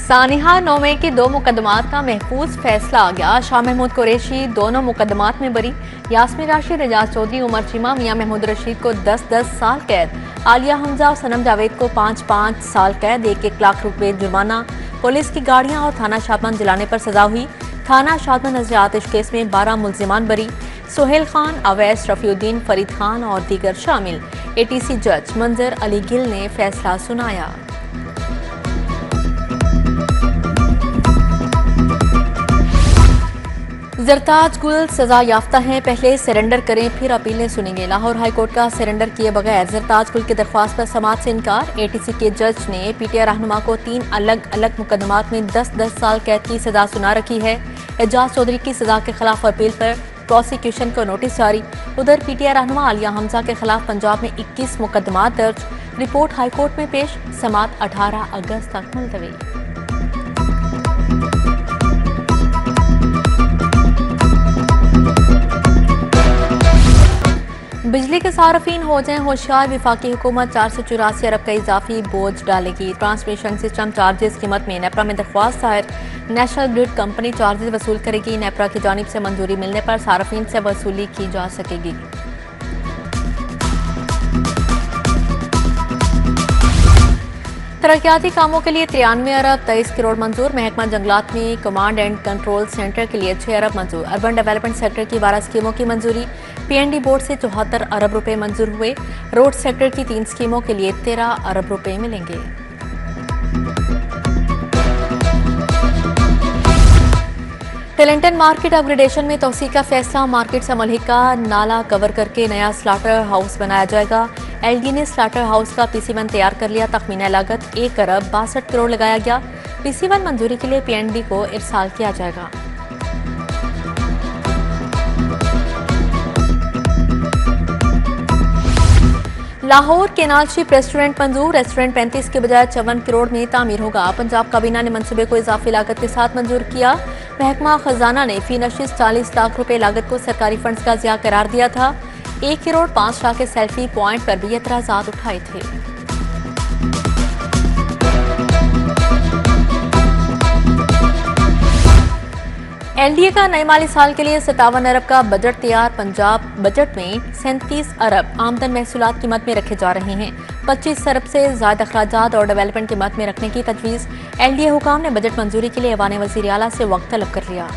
सानिहा नोमे के 2 मुकदमात का महफूज फैसला आ गया। शाह महमूद कुरैशी दोनों मुकदमात में बरी। यास्मीन राशिद, एजाज चौधरी, उमर चीमा, मियां महमूद रशीद को 10-10 साल कैद। आलिया हमजा और सनम जावेद को 5-5 साल कैद, 1-1 लाख रुपए जुर्माना। पुलिस की गाड़ियां और थाना शादमन जलाने पर सजा हुई। थाना शादमन नजर आतिश केस में 12 मुल्जिमान बरी। सोहेल खान, अवैस, रफीउद्दीन, फरीद खान और दीगर शामिल। ATC जज मंजर अली गिल ने फैसला सुनाया। जरताज गुल सजा याफ्ता हैं, पहले सरेंडर करें फिर अपीलें सुनेंगे। लाहौर हाईकोर्ट का सरेंडर किए बगैर जरताज गुल की दरख्वास्त पर समाअत से इनकार। ATC के जज ने PTI रहनुमा को 3 अलग अलग मुकदमात में 10-10 साल कैद की सजा सुना रखी है। एजाज चौधरी की सजा के खिलाफ अपील पर प्रोसिक्यूशन को नोटिस जारी। उधर PTI रहनुमा आलिया हमजा के खिलाफ पंजाब में 21 मुकदमात दर्ज। रिपोर्ट हाईकोर्ट में पेश, समाअत 18 अगस्त तक मुलतवी। बिजली के सार्फिन हो जाएं होशियार, विफाकी हुकूमत 484 अरब का इजाफी बोझ डालेगी। ट्रांसमिशन सिस्टम चार्जेस कीमत में नेपरा में दरख्वास्त दायर। नेशनल ग्रिड कंपनी चार्जेस वसूल करेगी। नेपरा की जानिब से मंजूरी मिलने पर सार्फिन से वसूली की जा सकेगी। तरक्याती कामों के लिए 93 अरब 23 करोड़ मंजूर। महकमा जंगलात में कमांड एंड कंट्रोल सेंटर के लिए 6 अरब मंजूर। अर्बन डेवलपमेंट सेक्टर की 12 स्कीमों की मंजूरी। PND बोर्ड से 74 अरब रुपए मंजूर हुए। रोड सेक्टर की 3 स्कीमों के लिए 13 अरब रुपए मिलेंगे। टेलेंटन मार्केट अपग्रेडेशन में तोसी का फैसला। मार्केट से मलहिका नाला कवर करके नया स्लाटर हाउस बनाया जाएगा। LD ने स्लाटर हाउस का PC1 तैयार कर लिया। तखमीना लागत 1 अरब 62 करोड़ लगाया गया। PC1 मंजूरी के लिए PND को इरसाल किया जाएगा। लाहौर केनाल शिप रेस्टोरेंट मंजूर। रेस्टोरेंट 35 के बजाय 54 करोड़ में तामीर होगा। पंजाब काबीना ने मंसूबे को इजाफी लागत के साथ मंजूर किया। महकमा खजाना ने फी नशिस्त 40 लाख रुपए लागत को सरकारी फंड्स का ज़िया करार दिया था। 1 करोड़ 5 लाख के सेल्फी पॉइंट पर भी एतराजात उठाए थे। LDA का नए माली साल के लिए 57 अरब का बजट तैयार। पंजाब बजट में 37 अरब आमदन महसूलात की मद में रखे जा रहे हैं। 25 अरब से ज्यादा अखराजात और डेवलपमेंट की मद में रखने की तजवीज़। LDA हुकाम ने बजट मंजूरी के लिए ऐवान वज़ीर आला से वक्त तलब कर लिया।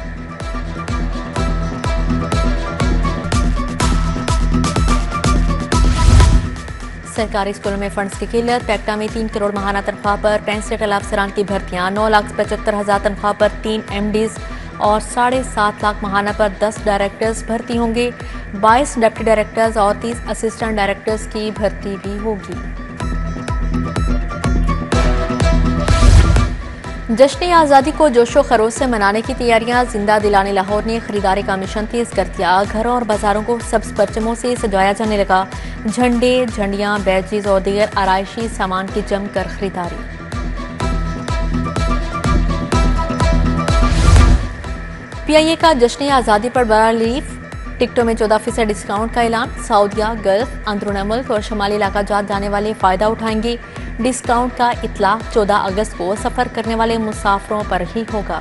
सरकारी स्कूलों में फंड्स की किल्लत। पैक्टा में 3 करोड़ माहाना तनख्वाह पर 65 अला अफसरान की भर्तियां। 9,75,000 तनख्वाह पर 3 MDs और 7.5 लाख माहाना पर 10 डायरेक्टर्स भर्ती होंगे। 22 डिप्टी डायरेक्टर्स और 30 असिस्टेंट डायरेक्टर्स की भर्ती भी होगी। जश्न आज़ादी को जोशो खरोश से मनाने की तैयारियां जिंदा दिलाने लाहौर ने खरीदारी का मिशन तेज कर दिया। घरों और बाजारों को सब्ज परचमों से सजाया जाने लगा। झंडे, झंडियां, बैजेस और दीगर आराइशी सामान की जमकर खरीदारी। PIA का जश्न आज़ादी पर बड़ा रिलीफ। टिकटों में 14% डिस्काउंट का ऐलान। सऊदिया, गल्फ, अंदरूनी मुल्क और शमाली इलाका जात जाने वाले फ़ायदा उठाएंगे। डिस्काउंट का इतलाक 14 अगस्त को सफ़र करने वाले मुसाफिरों पर ही होगा।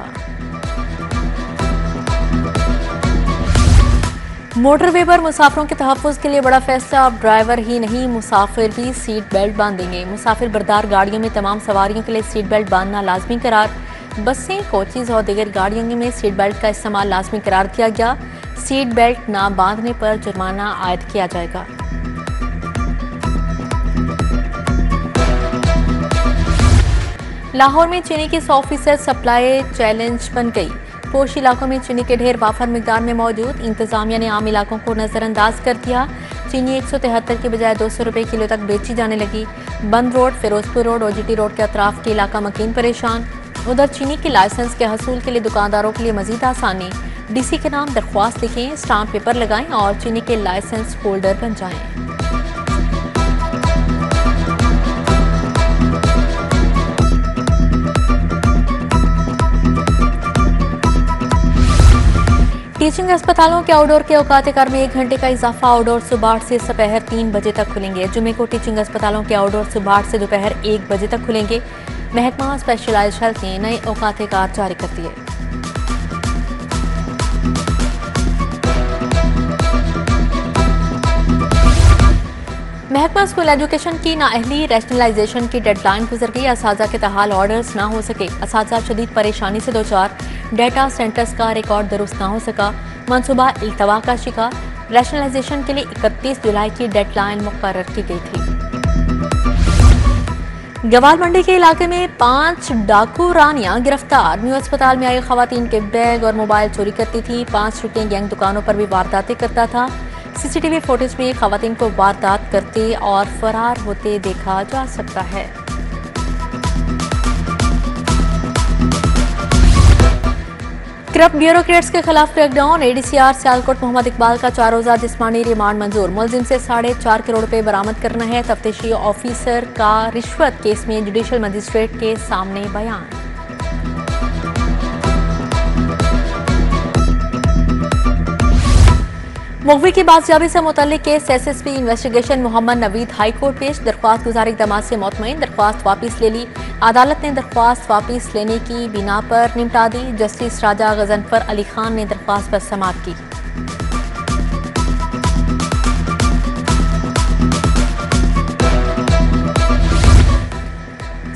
मोटरवे पर मुसाफिरों के तहफ़्फ़ुज़ के लिए बड़ा फैसला। अब ड्राइवर ही नहीं, मुसाफिर भी सीट बेल्ट बांधेंगे। मुसाफिर बरदार गाड़ियों में तमाम सवारियों के लिए सीट बेल्ट बांधना लाजमी करार। बसें, कोचेज़ और दीगर गाड़ियों में सीट बेल्ट का इस्तेमाल लाजमी करार दिया गया। सीट बेल्ट ना बांधने पर जुर्माना आयद किया जाएगा। लाहौर में चीनी की 100% सप्लाई चैलेंज बन गई। पोश इलाकों में चीनी के ढेर वाफर मिकदार में मौजूद। इंतजामिया ने आम इलाकों को नजरअंदाज कर दिया। चीनी 173 के बजाय 200 रुपए किलो तक बेची जाने लगी। Bund road, Ferozepur road, OGT road के अतराफ के इलाका मकीन परेशान। उधर चीनी के लाइसेंस के हसूल के लिए दुकानदारों के लिए मजीद आसानी। DC के नाम दरख्वास्त लिखें, स्टाम्प पेपर लगाएं और चीनी के लाइसेंस होल्डर बन जाएं। टीचिंग अस्पतालों के आउटडोर के औकात कार में 1 घंटे का इजाफा। आउटडोर सुबह 8 से दोपहर 3 बजे तक खुलेंगे। जुमे को टीचिंग अस्पतालों के आउटडोर सुबह 8 से दोपहर 1 बजे तक खुलेंगे। महकमा स्पेशलाइज्ड हेल्थ ने नए औकात कार जारी कर दिए। महकमा स्कूल एजुकेशन की नाअहली रैशनलाइजेशन की डेडलाइन गुजर गई। असातिज़ा के तहाल ऑर्डर्स ना हो सके। असातिज़ा शदीद परेशानी से दो चार। डेटा सेंटर्स का रिकॉर्ड दुरुस्त ना हो सका। मनसूबा इल्तवा का शिकार। रैशनलाइजेशन के लिए 31 जुलाई की डेडलाइन मुकर्रर की गई थी। गवाल मंडी के इलाके में 5 डाकू रानियां गिरफ्तार। न्यू अस्पताल में आई खवातीन के बैग और मोबाइल चोरी करती थी। 5 रुपये गैंग दुकानों पर भी वारदातें करता था। सीसीटीवी फुटेज में खवातीन को वारदात करते और फरार होते देखा जा सकता है। करप्ट ब्यूरोक्रेट्स के खिलाफ क्रैकडाउन। एडीसीआर सियालकोट मोहम्मद इकबाल का 4 रोजा जिस्मानी रिमांड मंजूर। मुलजिम से 4.5 करोड़ रुपए बरामद करना है। तफ्तीशी ऑफिसर का रिश्वत केस में जुडिशल मजिस्ट्रेट के सामने बयान। मुखबिर की बाजियाबी से मुतल्लिक case SSP investigation Mohammad Naveed high court पेश। दरख्वास्त गुजारी इक़दामात से मुतमईन। दरख्वास्त वापिस ले ली। अदालत ने दरख्वास्त वापिस लेने की बिना पर निपटा दी। जस्टिस राजा गजनफर अली खान ने दरख्वास्त पर समाअत की।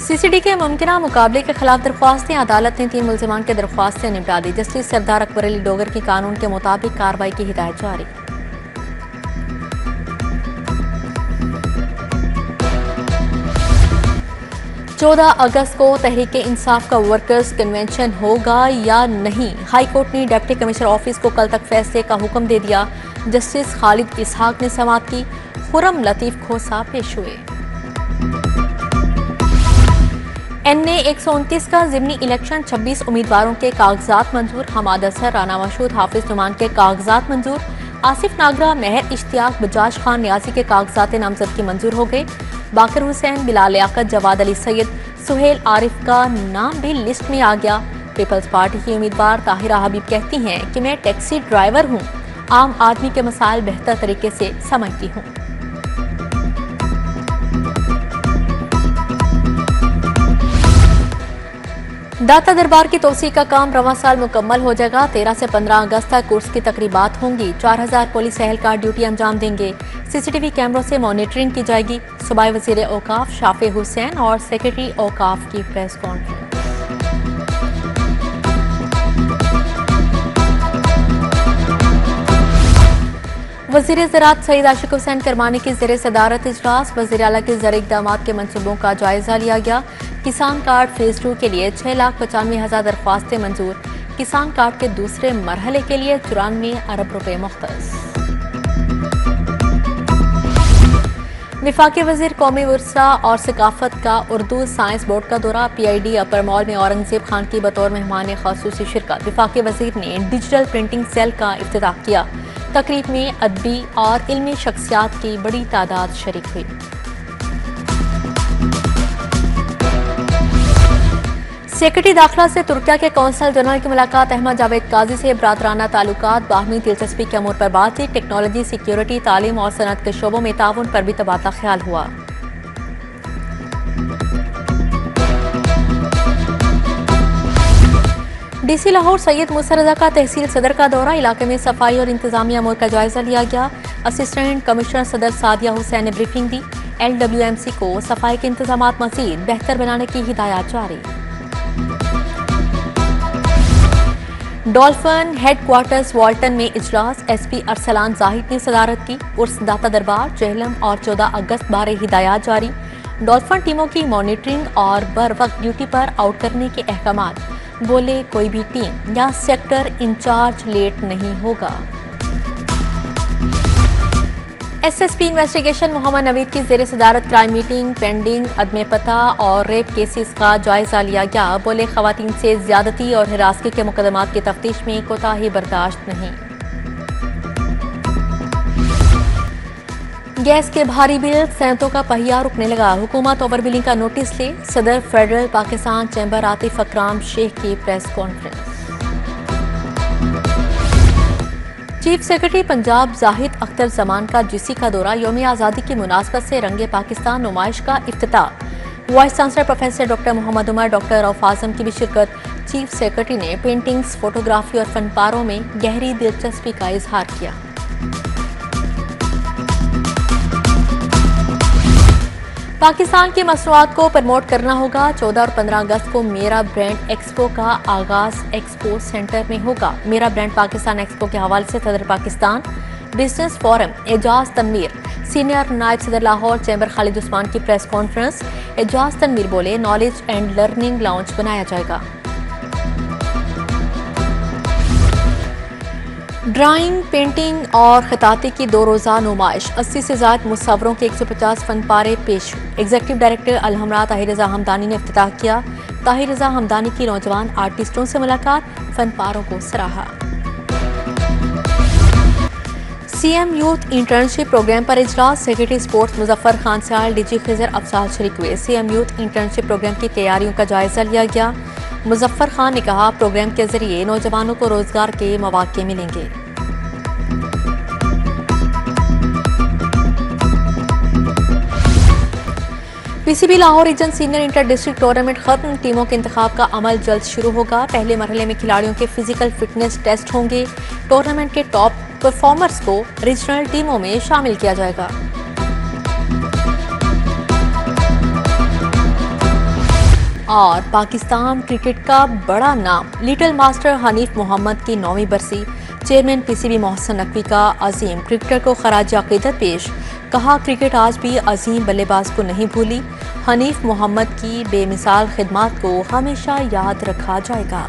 सीसीडी के मुमकिना मुकाबले के खिलाफ दरख्वास्तें। अदालत ने 3 मुल्जिमान के दरख्वास्तें निपटा दी। जस्टिस सरदार अकबर अली डोगर की कानून के मुताबिक कार्रवाई की हिदायत जारी। चौदह अगस्त को तहरीक इंसाफ का वर्कर्स कन्वेंशन होगा या नहीं। हाई कोर्ट ने डिप्टी कमिश्नर ऑफिस को कल तक फैसले का हुक्म दे दिया। जस्टिस खालिद इसहाक ने समाअत की। खुरम लतीफ खोसा पेश हुए। NA 129 का ज़िमनी इलेक्शन 26 उम्मीदवारों के कागजात मंजूर। हमाद असर, राना मशहूद, हाफिज नुमान के कागजात मंजूर। आसिफ नागरा, मेहर इश्तियाक, बजाज खान न्याजी के कागजात नामजदगी मंजूर हो गए। बाकर हुसैन, बिलाल लियाकत, जवाद अली सैयद, सुहेल आरिफ का नाम भी लिस्ट में आ गया। पीपल्स पार्टी की उम्मीदवार ताहिरा हबीब कहती हैं कि मैं टैक्सी ड्राइवर हूँ, आम आदमी के मसाइल बेहतर तरीके से समझती हूँ। दाता दरबार की तोसी का काम रवां साल मुकम्मल हो जाएगा। 13 से 15 अगस्त तक कोर्स की तकरीबात होंगी। 4000 पुलिस एहलकार ड्यूटी अंजाम देंगे। सीसीटीवी कैमरों से मॉनिटरिंग की जाएगी। सूबाई वज़ीर औकाफ शाफे हुसैन और सेक्रेटरी औकाफ की प्रेस कॉन्फ्रेंस। वज़ीर ज़राअत सईद आशिक हुसैन करमानी की ज़ेर सदारत इजलास। वज़ीर आला के ज़र इक़दामात के मनसूबों का जायजा लिया गया। किसान कार्ड फेज 2 के लिए 6,95,000 दरख्वास्तें मंजूर। किसान कार्ड के दूसरे मरहले के लिए 94 अरब रुपए मुख्तस। वफाकी वज़ीर कौमी वर्सा और सकाफत का उर्दू साइंस बोर्ड का दौरा। PID अपर मॉल में औरंगजेब खान की बतौर मेहमान खासूसी शिरकत। वफाकी वज़ीर ने डिजिटल प्रिंटिंग सेल का इफ्तिताह किया। तकरीब में अदबी और इल्मी शख्सियात की बड़ी तादाद शरीक हुई। सेक्रेटरी दाखिला से तुर्किया के कौंसल जनरल की मुलाकात। अहमद जावेद काजी से बरादराना ताल्लुकात, बाहमी दिलचस्पी के अमूर पर बातचीत। टेक्नोलॉजी, सिक्योरिटी, तालीम और सनत के शोबों में ताउन पर भी तबादला ख्याल हुआ। DC लाहौर सैयद मूसा रजा का तहसील सदर का दौरा। इलाके में सफाई और इंतजामी अमूर का जायजा लिया गया। असिस्टेंट कमिश्नर सदर सादिया हुसैन ने ब्रीफिंग दी। LWMC को सफाई के इंतजामात मजीद बेहतर बनाने की हिदायत जारी। डॉल्फिन हेडक्वार्टर्स वाल्टन में इजलास। SP अरसलान जाहिद ने सदारत की। उर्स, दाता दरबार, चहलम और 14 अगस्त बारे हिदायत जारी। डॉल्फिन टीमों की मॉनिटरिंग और बर वक्त ड्यूटी पर आउट करने के अहकामात। बोले कोई भी टीम या सेक्टर इंचार्ज लेट नहीं होगा। SSP इन्वेस्टिगेशन मोहम्मद नवीद की ज़ेर सदारत क्राइम मीटिंग। पेंडिंग अदम पता और रेप केसेस का जायजा लिया गया। बोले खवातीन से ज्यादती और हिरासगी के मुकदमात की तफ्तीश में कोताही बर्दाश्त नहीं। गैस के भारी बिल, सनतों का पहिया रुकने लगा। हुकूमत ओवर बिलिंग का नोटिस ले। सदर फेडरल पाकिस्तान चैम्बर आतिफ अकराम शेख की press conference. Chief secretary Punjab Zahid Akhtar Zaman का जीसी का दौरा यौम आज़ादी की मुनासबत से रंगे पाकिस्तान नुमाइश का इफ्तिताह। Vice chancellor professor doctor Mohammad Umar, doctor Rauf Azam की भी शिरकत। चीफ सेक्रेटरी ने पेंटिंग्स, फोटोग्राफी और फनपारों में गहरी दिलचस्पी का इजहार किया। पाकिस्तान की मसनूआत को प्रमोट करना होगा। 14 और 15 अगस्त को मेरा ब्रांड एक्सपो का आगाज एक्सपो सेंटर में होगा। मेरा ब्रांड पाकिस्तान एक्सपो के हवाले से सदर Pakistan business forum Ejaz Tanveer, senior नायब सदर लाहौर चैम्बर खालिद उस्मान की प्रेस कॉन्फ्रेंस। एजाज तनवीर बोले, नॉलेज एंड लर्निंग लाउंज बनाया जाएगा। ड्राइंग, पेंटिंग और खताती की 2 रोज़ा नुमाइश। 80 से ज़्यादा मुसव्वरों के 150 फनपारे पेश। एग्जीक्यूटिव डायरेक्टर अलहमरा ताहिर रज़ा हमदानी ने इफ्तिताह किया। ताहिर रज़ा हमदानी की नौजवान आर्टिस्टों से मुलाकात, फनपारों को सराहा। सीएम यूथ इंटर्नशिप प्रोग्राम पर इजलास। सेक्रेटरी स्पोर्ट्स मुजफ्फर खान साल, डीजी खिजर अफसाल शरीक हुए। सीएम यूथ इंटर्नशिप प्रोग्राम की तैयारियों का जायजा लिया गया। मुजफ्फर खान ने कहा, प्रोग्राम के जरिए नौजवानों को रोजगार के मौके मिलेंगे। PCB Lahore region senior inter district tournament खत्म। टीमों के इंतखाब का अमल जल्द शुरू होगा। पहले मरहले में खिलाड़ियों के फिजिकल फिटनेस टेस्ट होंगे। टूर्नामेंट के टॉप परफॉर्मर्स को रीजनल टीमों में शामिल किया जाएगा। और पाकिस्तान क्रिकेट का बड़ा नाम लिटिल मास्टर हनीफ मोहम्मद की 9वीं बरसी। चेयरमैन पीसीबी मोहसिन नकवी का अजीम क्रिकेटर को खराज अकीदत पेश। कहा, क्रिकेट आज भी अजीम बल्लेबाज को नहीं भूली। हनीफ मोहम्मद की बेमिसाल खिदमात को हमेशा याद रखा जाएगा।